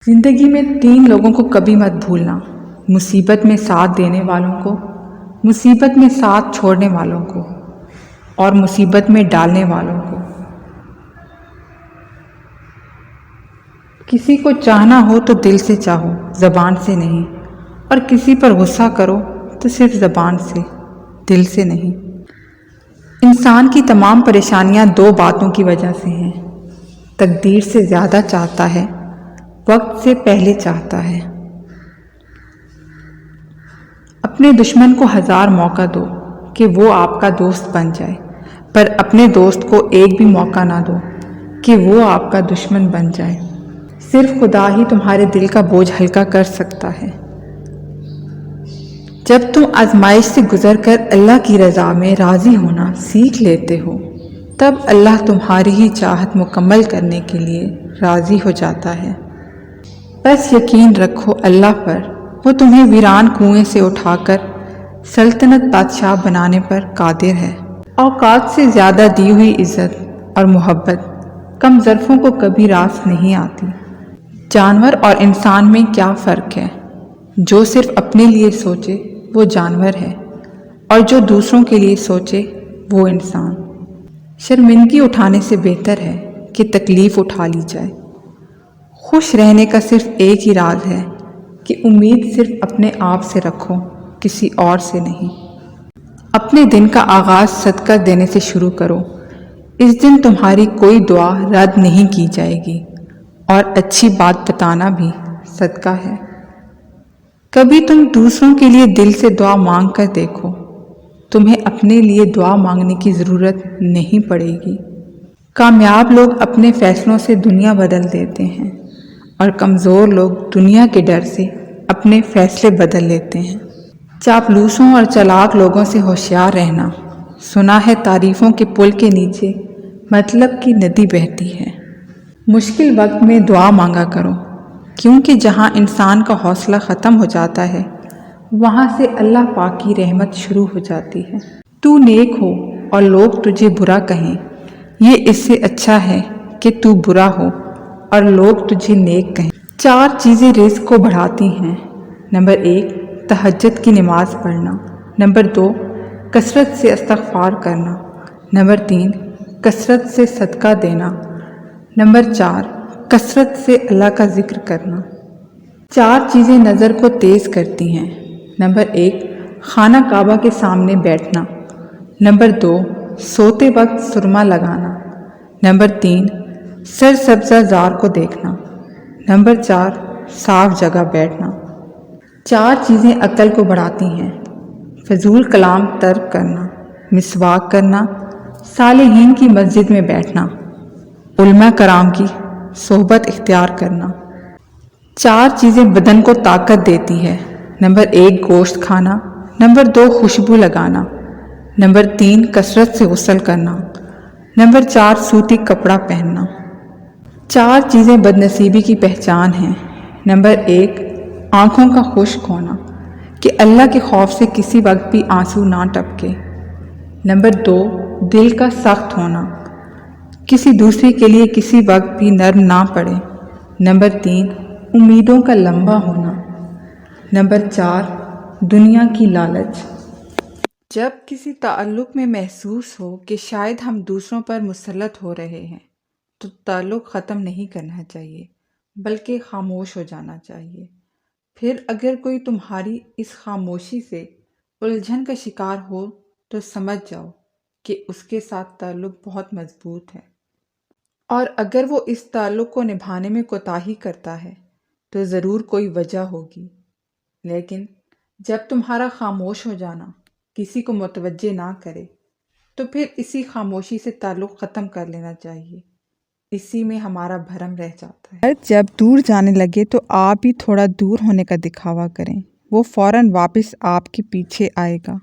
زندگی میں 3 لوگوں کو کبھی مت بھولنا: مصیبت میں ساتھ دینے والوں کو، مصیبت میں ساتھ چھوڑنے والوں کو، اور مصیبت میں ڈالنے والوں کو۔ کسی کو چاہنا ہو تو دل سے چاہو، زبان سے نہیں، اور کسی پر غصہ کرو تو صرف زبان سے، دل سے نہیں۔ انسان کی تمام پریشانیاں 2 باتوں کی وجہ سے ہیں: تقدیر سے زیادہ چاہتا ہے، وقت سے پہلے چاہتا ہے۔ اپنے دشمن کو 1000 موقع دو کہ وہ آپ کا دوست بن جائے، پر اپنے دوست کو ایک بھی موقع نہ دو کہ وہ آپ کا دشمن بن جائے۔ صرف خدا ہی تمہارے دل کا بوجھ ہلکا کر سکتا ہے۔ جب تم آزمائش سے گزر کر اللہ کی رضا میں راضی ہونا سیکھ لیتے ہو، تب اللہ تمہاری ہی چاہت مکمل کرنے کے لیے راضی ہو جاتا ہے۔ بس یقین رکھو اللہ پر، وہ تمہیں ویران کنویں سے اٹھا کر سلطنت بادشاہ بنانے پر قادر ہے۔ اوقات سے زیادہ دی ہوئی عزت اور محبت کم ظرفوں کو کبھی راس نہیں آتی۔ جانور اور انسان میں کیا فرق ہے؟ جو صرف اپنے لیے سوچے وہ جانور ہے، اور جو دوسروں کے لیے سوچے وہ انسان۔ شرمندگی اٹھانے سے بہتر ہے کہ تکلیف اٹھا لی جائے۔ خوش رہنے کا صرف ایک ہی راز ہے کہ امید صرف اپنے آپ سے رکھو، کسی اور سے نہیں۔ اپنے دن کا آغاز صدقہ دینے سے شروع کرو۔ اس دن تمہاری کوئی دعا رد نہیں کی جائے گی، اور اچھی بات بتانا بھی صدقہ ہے۔ کبھی تم دوسروں کے لیے دل سے دعا مانگ کر دیکھو، تمہیں اپنے لیے دعا مانگنے کی ضرورت نہیں پڑے گی۔ کامیاب لوگ اپنے فیصلوں سے دنیا بدل دیتے ہیں، اور کمزور لوگ دنیا کے ڈر سے اپنے فیصلے بدل لیتے ہیں۔ چاپلوسوں اور چلاک لوگوں سے ہوشیار رہنا۔ سنا ہے تعریفوں کے پل کے نیچے مطلب کی ندی بہتی ہے۔ مشکل وقت میں دعا مانگا کرو، کیونکہ جہاں انسان کا حوصلہ ختم ہو جاتا ہے، وہاں سے اللہ پاک کی رحمت شروع ہو جاتی ہے۔ تو نیک ہو اور لوگ تجھے برا کہیں، یہ اس سے اچھا ہے کہ تو برا ہو اور لوگ تجھے نیک کہیں۔ 4 چیزیں رزق کو بڑھاتی ہیں۔ نمبر 1، تہجد کی نماز پڑھنا۔ نمبر 2، کثرت سے استغفار کرنا۔ نمبر 3، کثرت سے صدقہ دینا۔ نمبر 4، کثرت سے اللہ کا ذکر کرنا۔ 4 چیزیں نظر کو تیز کرتی ہیں۔ نمبر 1، خانہ کعبہ کے سامنے بیٹھنا۔ نمبر 2، سوتے وقت سرما لگانا۔ نمبر 3، سرسبزہ زار کو دیکھنا۔ نمبر 4، صاف جگہ بیٹھنا۔ 4 چیزیں عقل کو بڑھاتی ہیں: فضول کلام ترک کرنا، مسواک کرنا، صالحین کی مسجد میں بیٹھنا، علماء کرام کی صحبت اختیار کرنا۔ 4 چیزیں بدن کو طاقت دیتی ہے۔ نمبر 1، گوشت کھانا۔ نمبر 2، خوشبو لگانا۔ نمبر 3، کثرت سے غسل کرنا۔ نمبر 4، سوتی کپڑا پہننا۔ 4 چیزیں بدنصیبی کی پہچان ہیں۔ نمبر 1، آنکھوں کا خشک ہونا، کہ اللہ کے خوف سے کسی وقت بھی آنسو نہ ٹپکے۔ نمبر 2، دل کا سخت ہونا، کسی دوسرے کے لیے کسی وقت بھی نرم نہ پڑے۔ نمبر 3، امیدوں کا لمبا ہونا۔ نمبر 4، دنیا کی لالچ۔ جب کسی تعلق میں محسوس ہو کہ شاید ہم دوسروں پر مسلط ہو رہے ہیں، تو تعلق ختم نہیں کرنا چاہیے، بلکہ خاموش ہو جانا چاہیے۔ پھر اگر کوئی تمہاری اس خاموشی سے الجھن کا شکار ہو تو سمجھ جاؤ کہ اس کے ساتھ تعلق بہت مضبوط ہے، اور اگر وہ اس تعلق کو نبھانے میں کوتاہی کرتا ہے تو ضرور کوئی وجہ ہوگی۔ لیکن جب تمہارا خاموش ہو جانا کسی کو متوجہ نہ کرے، تو پھر اسی خاموشی سے تعلق ختم کر لینا چاہیے۔ اسی میں ہمارا بھرم رہ جاتا ہے۔ جب دور جانے لگے تو آپ بھی تھوڑا دور ہونے کا دکھاوا کریں، وہ فوراً واپس آپ کے پیچھے آئے گا۔